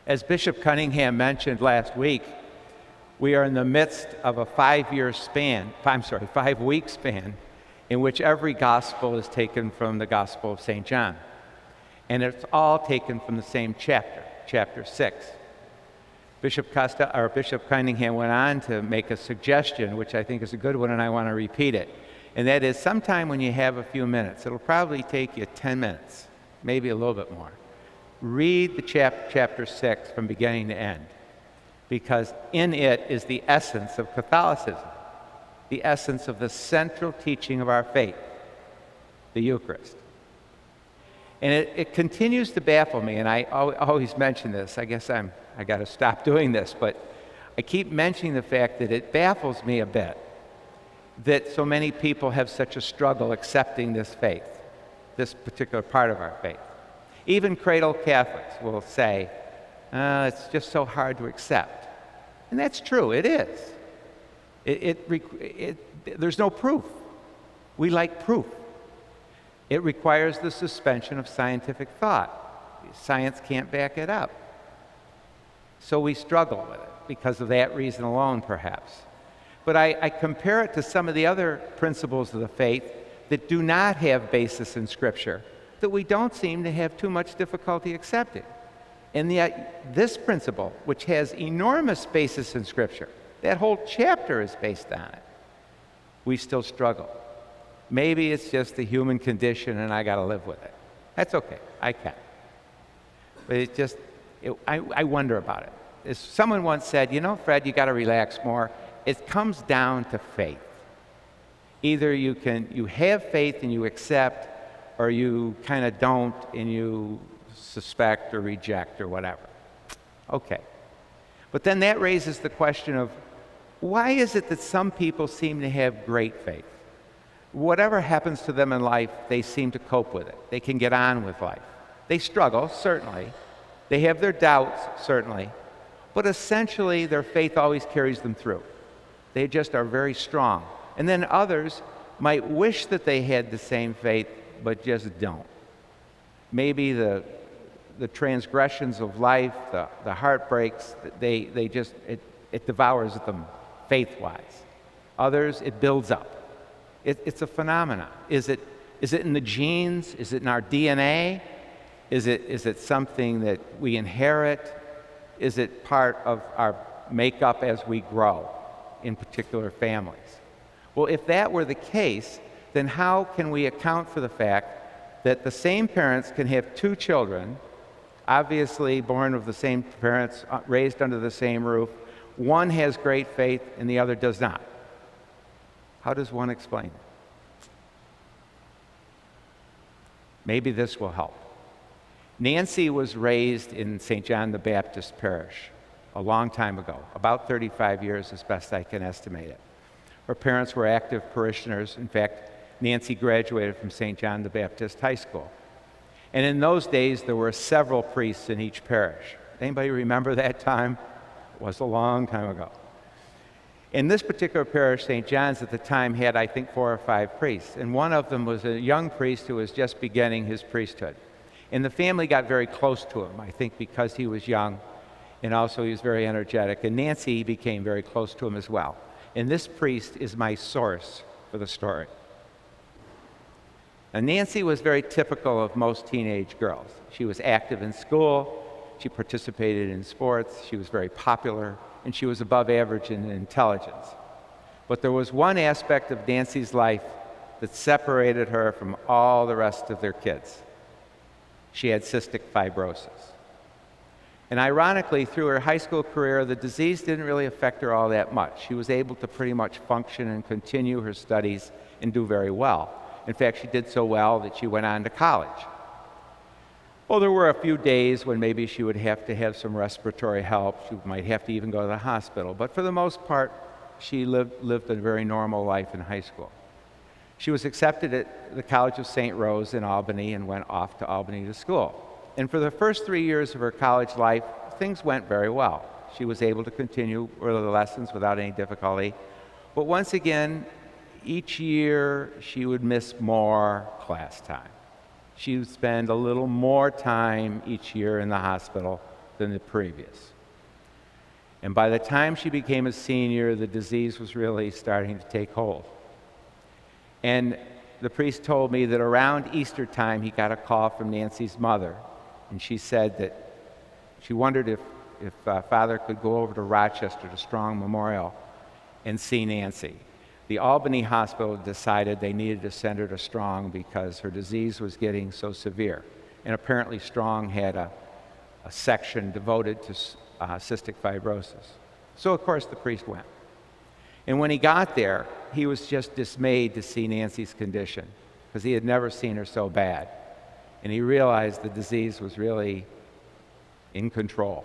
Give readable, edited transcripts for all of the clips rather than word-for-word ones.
As Bishop Cunningham mentioned last week, we are in the midst of a 5-week span in which every gospel is taken from the Gospel of St. John. And it's all taken from the same chapter, chapter 6. Bishop Cunningham went on to make a suggestion, which I think is a good one, and I want to repeat it. And that is, sometime when you have a few minutes, it'll probably take you 10 minutes, maybe a little bit more. Read the chapter 6 from beginning to end, because in it is the essence of Catholicism, the essence of the central teaching of our faith, the Eucharist. And it continues to baffle me, and I always mention this. I guess I got to stop doing this, but I keep mentioning the fact that it baffles me a bit that so many people have such a struggle accepting this faith, this particular part of our faith. Even cradle Catholics will say, it's just so hard to accept. And that's true, it is. There's no proof. We like proof. It requires the suspension of scientific thought. Science can't back it up. So we struggle with it because of that reason alone, perhaps. But I compare it to some of the other principles of the faith that do not have basis in Scripture, that we don't seem to have too much difficulty accepting. And yet, this principle, which has enormous basis in Scripture, that whole chapter is based on it, we still struggle. Maybe it's just the human condition and I got to live with it. That's okay, I can. But I wonder about it. As someone once said, Fred, you got to relax more. It comes down to faith. Either you have faith and you accept, or you kind of don't and you suspect or reject or whatever. Okay. But then that raises the question of, why is it that some people seem to have great faith? Whatever happens to them in life, they seem to cope with it. They can get on with life. They struggle, certainly. They have their doubts, certainly. But essentially, their faith always carries them through. They just are very strong. And then others might wish that they had the same faith, but just don't. Maybe the transgressions of life, the heartbreaks, it devours them faith-wise. Others, it builds up. It's a phenomenon. Is it in the genes? Is it in our DNA? Is it something that we inherit? Is it part of our makeup as we grow in particular families? Well, if that were the case, then how can we account for the fact that the same parents can have two children, obviously born of the same parents, raised under the same roof? One has great faith and the other does not. How does one explain it? Maybe this will help. Nancy was raised in St. John the Baptist Parish a long time ago, about 35 years as best I can estimate it. Her parents were active parishioners. In fact, Nancy graduated from St. John the Baptist High School. And in those days, there were several priests in each parish. Anybody remember that time? It was a long time ago. In this particular parish, St. John's at the time had, I think, 4 or 5 priests. And one of them was a young priest who was just beginning his priesthood. And the family got very close to him, I think because he was young, and also he was very energetic. And Nancy became very close to him as well. And this priest is my source for the story. And Nancy was very typical of most teenage girls. She was active in school, she participated in sports, she was very popular, and she was above average in intelligence. But there was one aspect of Nancy's life that separated her from all the rest of their kids. She had cystic fibrosis. And ironically, through her high school career, the disease didn't really affect her all that much. She was able to pretty much function and continue her studies and do very well. In fact, she did so well that she went on to college. Well, there were a few days when maybe she would have to have some respiratory help. She might have to even go to the hospital. But for the most part, she lived a very normal life in high school. She was accepted at the College of St. Rose in Albany and went off to Albany to school. And for the first 3 years of her college life, things went very well. She was able to continue her lessons without any difficulty. But once again, each year she would miss more class time. She would spend a little more time each year in the hospital than the previous. And by the time she became a senior, the disease was really starting to take hold. And the priest told me that around Easter time, he got a call from Nancy's mother. And she said that she wondered if Father could go over to Rochester to Strong Memorial and see Nancy. The Albany Hospital decided they needed to send her to Strong because her disease was getting so severe. And apparently Strong had a section devoted to cystic fibrosis. So, of course, the priest went. And when he got there, he was just dismayed to see Nancy's condition because he had never seen her so bad. And he realized the disease was really in control.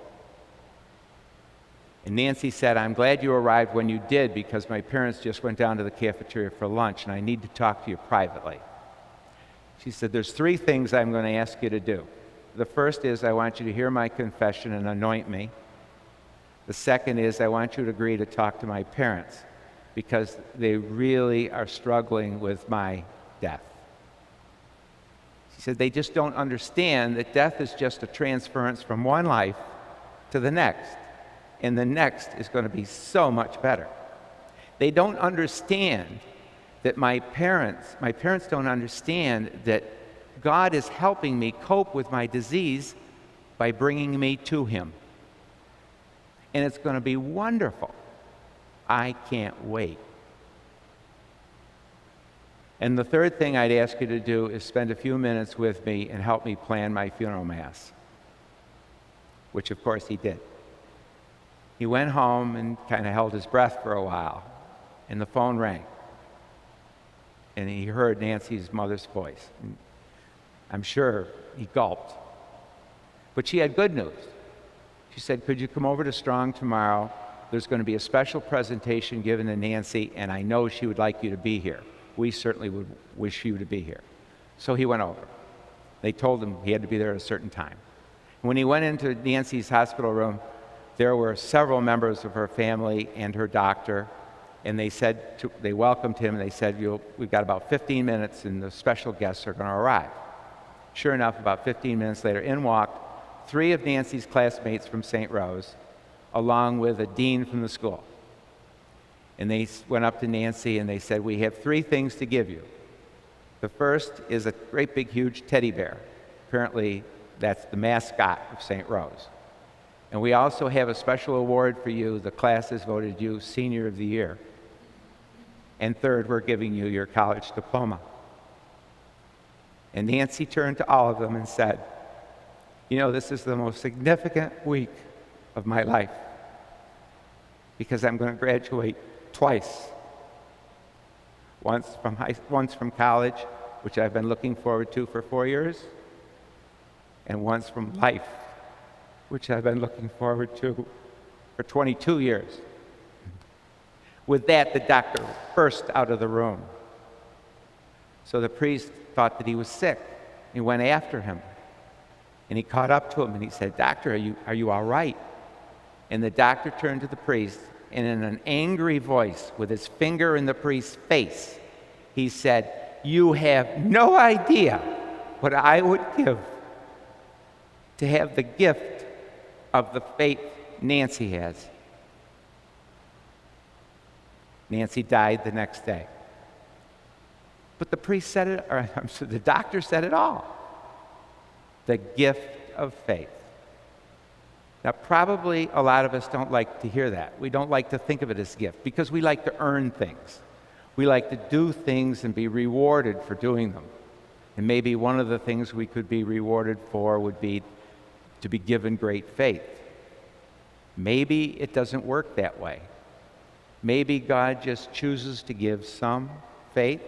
And Nancy said, "I'm glad you arrived when you did because my parents just went down to the cafeteria for lunch and I need to talk to you privately." She said, "There's 3 things I'm going to ask you to do. The first is I want you to hear my confession and anoint me. The second is I want you to agree to talk to my parents because they really are struggling with my death." She said, "They just don't understand that death is just a transference from one life to the next. And the next is going to be so much better. They don't understand that my parents don't understand that God is helping me cope with my disease by bringing me to Him. And it's going to be wonderful. I can't wait." And the third thing I'd ask you to do is spend a few minutes with me and help me plan my funeral mass, which of course he did. He went home and kind of held his breath for a while, and the phone rang. And he heard Nancy's mother's voice. And I'm sure he gulped. But she had good news. She said, "Could you come over to Strong tomorrow? There's going to be a special presentation given to Nancy, and I know she would like you to be here. We certainly would wish you to be here." So he went over. They told him he had to be there at a certain time. When he went into Nancy's hospital room, there were several members of her family and her doctor, and they welcomed him, and they said, "We've got about 15 minutes, and the special guests are going to arrive." Sure enough, about 15 minutes later, in walked 3 of Nancy's classmates from St. Rose, along with a dean from the school. And they went up to Nancy, and they said, "We have 3 things to give you. The first is a great big huge teddy bear. Apparently, that's the mascot of St. Rose. And we also have a special award for you. The class has voted you Senior of the Year. And third, we're giving you your college diploma." And Nancy turned to all of them and said, "You know, this is the most significant week of my life because I'm going to graduate twice. Once from college, which I've been looking forward to for 4 years, and once from life, which I've been looking forward to for 22 years. With that, the doctor burst out of the room. So the priest thought that he was sick. He went after him, and he caught up to him, and he said, "Doctor, are you all right?" And the doctor turned to the priest, and in an angry voice, with his finger in the priest's face, he said, "You have no idea what I would give to have the gift of the faith Nancy has." Nancy died the next day. But the priest said it, or the doctor said it all. The gift of faith. Now, probably a lot of us don't like to hear that. We don't like to think of it as a gift because we like to earn things. We like to do things and be rewarded for doing them. And maybe one of the things we could be rewarded for would be to be given great faith. Maybe it doesn't work that way. Maybe God just chooses to give some faith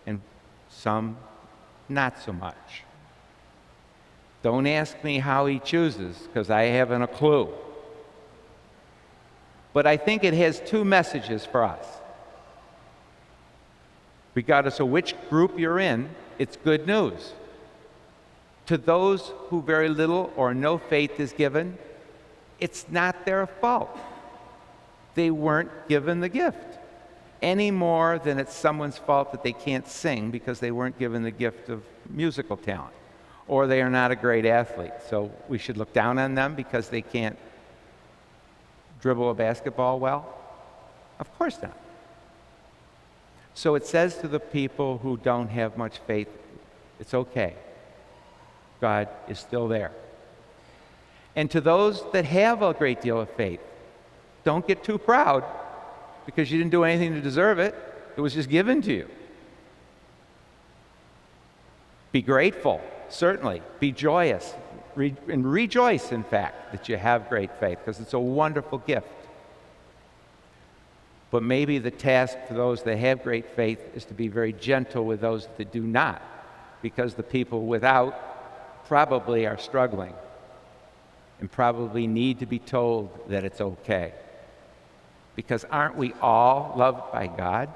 and some not so much. Don't ask me how He chooses, because I haven't a clue. But I think it has 2 messages for us. Regardless of which group you're in, it's good news. To those who very little or no faith is given, it's not their fault. They weren't given the gift, any more than it's someone's fault that they can't sing because they weren't given the gift of musical talent, or they are not a great athlete. So we should look down on them because they can't dribble a basketball well? Of course not. So it says to the people who don't have much faith, it's okay. God is still there. And to those that have a great deal of faith, don't get too proud because you didn't do anything to deserve it. It was just given to you. Be grateful, certainly. Be joyous. And rejoice, in fact, that you have great faith because it's a wonderful gift. But maybe the task for those that have great faith is to be very gentle with those that do not, because the people without probably are struggling and probably need to be told that it's okay. Because aren't we all loved by God?